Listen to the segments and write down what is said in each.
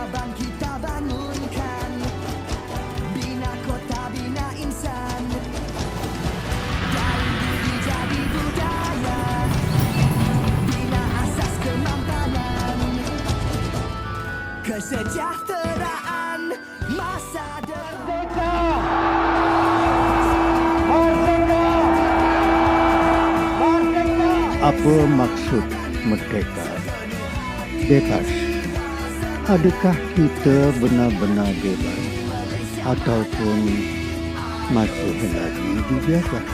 peradaban kita bangunkan, bina kota, bina insan, dari budi jadi budaya, bina asas kemampanan, kesejahteraan masa depan. Apa maksud merdeka? Bebas. Adakah kita benar-benar bebas ataupun masih lagi dijajah?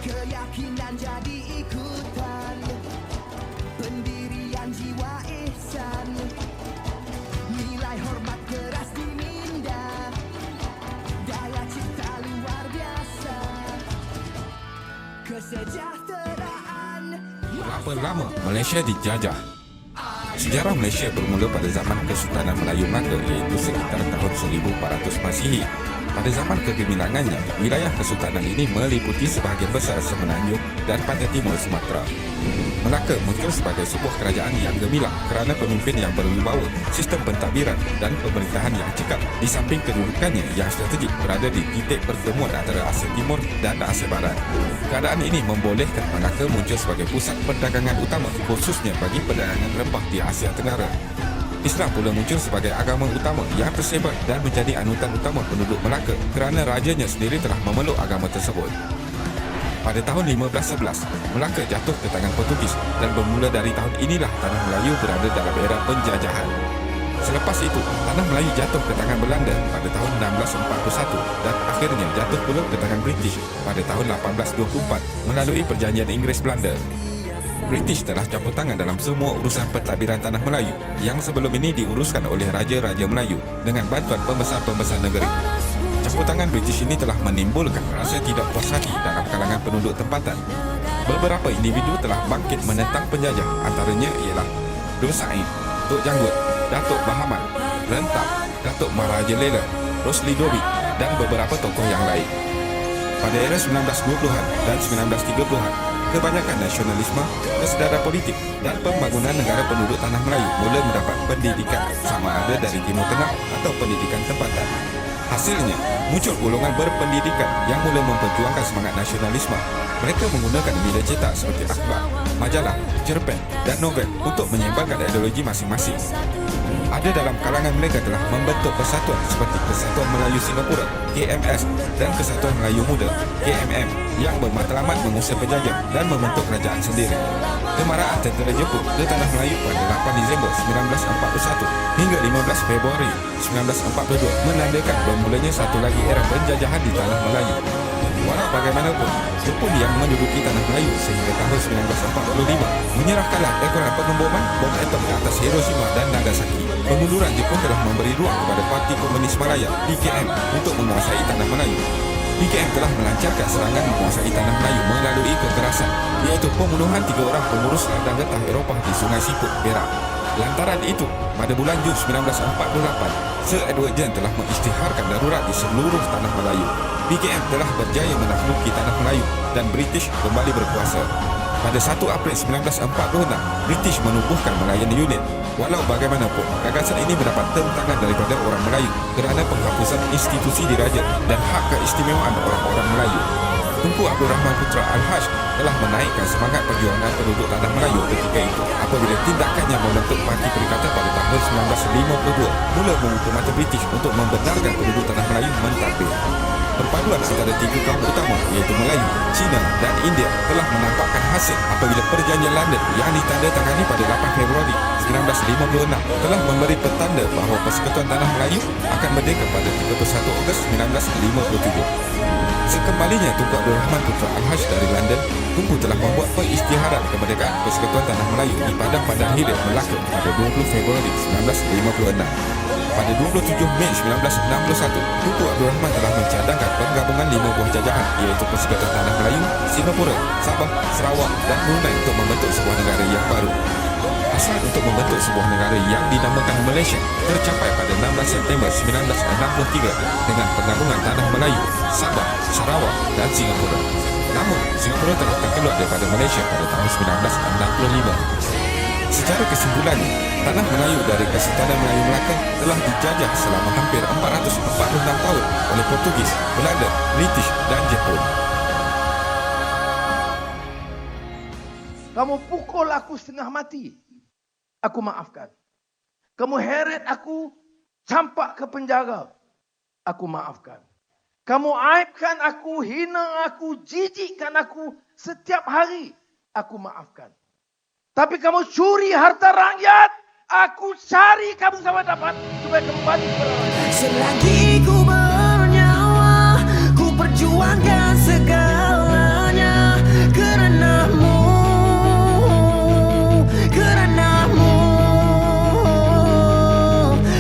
Keyakinan jadi ikutan, pendirian jiwa ihsan, nilai hormat keras diminda, daya cipta luar biasa, kesejahteraan. Berapa lama Malaysia dijajah? Sejarah Malaysia bermula pada zaman Kesultanan Melayu Melaka, iaitu sekitar tahun 1400 Masihi. Pada zaman kegemilangannya, wilayah Kesultanan ini meliputi sebahagian besar Semenanjung dan pantai timur Sumatera. Melaka muncul sebagai sebuah kerajaan yang gemilang kerana pemimpin yang berwibawa, sistem pentadbiran dan pemerintahan yang cekap, di samping kedudukannya yang strategik berada di titik pertemuan antara Asia Timur dan Asia Barat. Keadaan ini membolehkan Melaka muncul sebagai pusat perdagangan utama, khususnya bagi perdagangan rempah di Asia Tenggara. Islam pula muncul sebagai agama utama yang tersebar dan menjadi anutan utama penduduk Melaka kerana rajanya sendiri telah memeluk agama tersebut. Pada tahun 1511, Melaka jatuh ke tangan Portugis dan bermula dari tahun inilah Tanah Melayu berada dalam era penjajahan. Selepas itu, Tanah Melayu jatuh ke tangan Belanda pada tahun 1641 dan akhirnya jatuh pula ke tangan British pada tahun 1824 melalui Perjanjian Inggeris-Belanda. British telah campur tangan dalam semua urusan pentadbiran Tanah Melayu yang sebelum ini diuruskan oleh Raja-Raja Melayu dengan bantuan pembesar-pembesar negeri. Campur tangan British ini telah menimbulkan rasa tidak puas hati dalam kalangan penduduk tempatan. Beberapa individu telah bangkit menentang penjajah, antaranya ialah Dun Said, Tok Janggut, Datuk Bahaman, Rentap, Datuk Marajalela, Rosli Dobi dan beberapa tokoh yang lain. Pada era 1920-an dan 1930-an, kebanyakan nasionalisme, kesedaran politik dan pembangunan negara penduduk Tanah Melayu mula mendapat pendidikan sama ada dari Timur Tengah atau pendidikan tempatan. Hasilnya, muncul golongan berpendidikan yang mula memperjuangkan semangat nasionalisme. Mereka menggunakan media cetak seperti akhbar, majalah, cerpen dan novel untuk menyebarkan ideologi masing-masing. Ada dalam kalangan mereka telah membentuk persatuan seperti Kesatuan Melayu Singapura (KMS) dan Kesatuan Melayu Muda (KMM) yang bermatlamat mengusir penjajah dan membentuk kerajaan sendiri. Kemarahan tentera Jepun ke Tanah Melayu pada 8 Disember 1941 hingga 15 Februari 1942 menandakan bermulanya satu lagi era penjajahan di Tanah Melayu. Walau bagaimanapun, Jepun yang menduduki Tanah Melayu sehingga tahun 1945 menyerahkanlah ekoran pengemboman bom atom ke atas Hiroshima dan Nagasaki. Pengunduran Jepun telah memberi ruang kepada Parti Komunis Malaya (PKM) untuk menguasai Tanah Melayu. PKM telah melancarkan serangan menguasai Tanah Melayu melalui kekerasan, iaitu pembunuhan 3 orang pengurus ladang getah Eropah di Sungai Siput, Perak. Lantaran itu, pada bulan Jun 1948, Sir Edward John telah mengisytiharkan darurat di seluruh Tanah Melayu. PKM telah berjaya menaklukki Tanah Melayu dan British kembali berkuasa. Pada 1 April 1946, British menubuhkan Malayan Unit. Walau bagaimanapun, gagasan ini mendapat tentangan daripada orang Melayu kerana penghapusan institusi diraja dan hak keistimewaan orang-orang Melayu. Tunku Abdul Rahman Putra Al-Haj telah menaikkan semangat perjuangan penduduk Tanah Melayu ketika itu apabila tindakannya membentuk Parti Perikatan pada tahun 1952 mula membuka mata British untuk membenarkan penduduk Tanah Melayu mentadbir. Perpaduan antara 3 kaum utama iaitu Melayu, Cina dan India telah menampakkan hasil apabila Perjanjian London yang ditandatangani pada 8 Februari 1956 telah memberi petanda bahawa Persekutuan Tanah Melayu akan merdeka pada 31 Ogos 1957. Sekembalinya Tunku Abdul Rahman Putra Al-Haj dari London, Tunku telah membuat pengisytiharan kemerdekaan Persekutuan Tanah Melayu di Padang Padang Hilir, Melaka pada 20 Februari 1956. pada 27 Mei 1961, Tunku Abdul Rahman telah mencadangkan penggabungan 5 buah jajahan iaitu Persekutuan Tanah Melayu, Singapura, Sabah, Sarawak dan Brunei untuk membentuk sebuah negara yang baru. Hasrat untuk membentuk sebuah negara yang dinamakan Malaysia tercapai pada 16 September 1963 dengan penggabungan Tanah Melayu, Sabah, Sarawak dan Singapura. Namun, Singapura telah terkeluar daripada Malaysia pada tahun 1965. Secara kesimpulannya, Tanah Melayu dari Kesultanan Melayu Melaka telah dijajah selama hampir 446 tahun oleh Portugis, Belanda, British dan Jepun. Kamu pukul aku setengah mati, aku maafkan. Kamu heret aku, campak ke penjara, aku maafkan. Kamu aibkan aku, hina aku, jijikkan aku setiap hari, aku maafkan. Tapi kamu curi harta rakyat, aku cari kamu sampai dapat supaya kembali ke rakyat. Selagi ku bernyawa, ku perjuangkan segalanya kerana-Mu, kerana-Mu.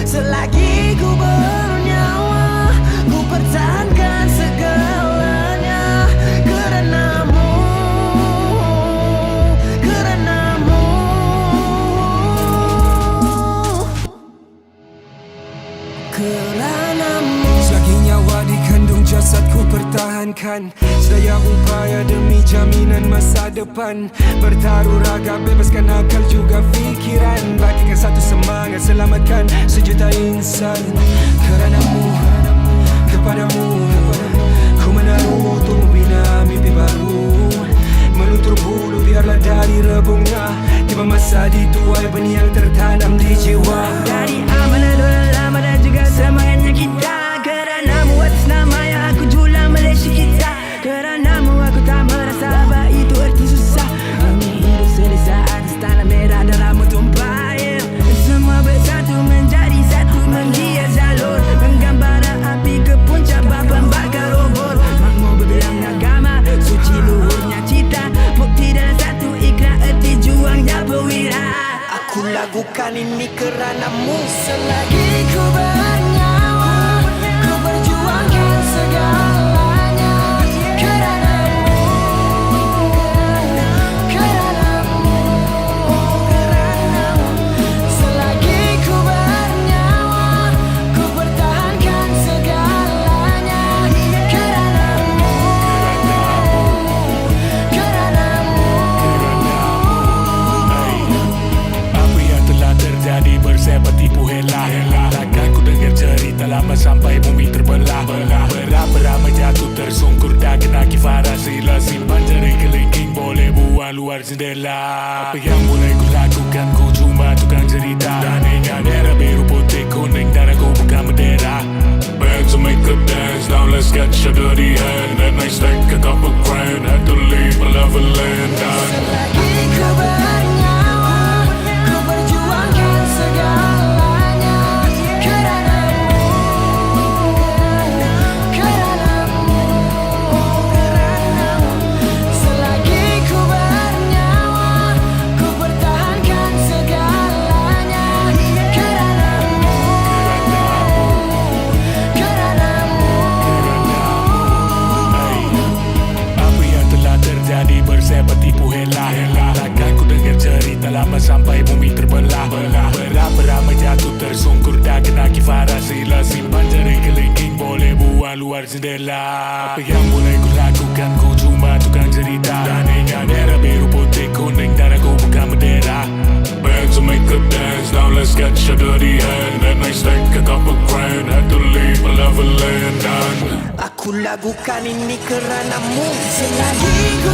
Selagi ku bernyawa, ku pertahankan segalanya kerana-Mu, kerana-Mu. Kerana-Mu. Selagi nyawa dikandung jasadku pertahankan, sedaya upaya demi jaminan masa depan. Bertaruh raga, bebaskan akal juga fikiran, bagikan satu semangat, selamatkan sejuta insan. Kerana-Mu, kepadamu ku menaruh untuk membina mimpi baru. Menutur bulu biarlah dari rebungnya, tiba masa dituai benih yang tertanam di jiwa. Dari amanah doa lama dan juga semangatnya kita. Kerana-Mu atas nama yang aku julang Malaysia kita. Kerana-Mu aku tak merasa apa itu erti susah. Kami hidup selesa atas tanah merah dan rambut tumpah. Semua bersatu menjadi satu menghias jalur, menggambar api ke puncak bab pembakar obor. Makmur berbilang agama, suci luhurnya cita, bukti dalam satu ikrar erti juangnya perwira. Aku lakukan ini kerana-Mu. Selagi ku bernyawa, ku perjuangkan segalanya kerana-Mu, kerana-Mu, kerana-Mu. Selagi ku bernyawa, ku pertahankan segalanya kerana-Mu, kerana-Mu. Apa yang telah terjadi bersepah tipu helah. Takkan ku dengar cerita lama sampai bumi terbelah. Beramai jatuh tersungkur dah kena kifarah sila. Simpan jari kelingking boleh buang luar jendela. Apa yang boleh ku lakukan, ku cuma tukang cerita. Dan ingat merah biru putih kuning, darah ku bukan bendera. Back to make a dance, now let's get your dirty hand. And I stack a couple grand, had to leave my lover land. Selagi ku bernyawa, ku perjuangkan segalanya kerana-Mu, kerana-Mu, kerana-Mu. Selagi ku bernyawa, ku pertahankan segalanya kerana-Mu, kerana-Mu. Apa yang telah terjadi bersepah tipu helah. Takkan ku dengar cerita lama sampai bumi terbelah. Beramai jatuh tersungkur dah kena kifarah sila. Simpan jari kelingking boleh buang luar jendela. Apa yang boleh ku lakukan, ku cuma tukang cerita. Dan ingat merah biru putih kuning, darah ku bukan bendera. Back to make a dance, now let's get your dirty hand. And I stack a couple grand, had to leave my lover land. Aku lakukan ini kerana-Mu. Selagi ku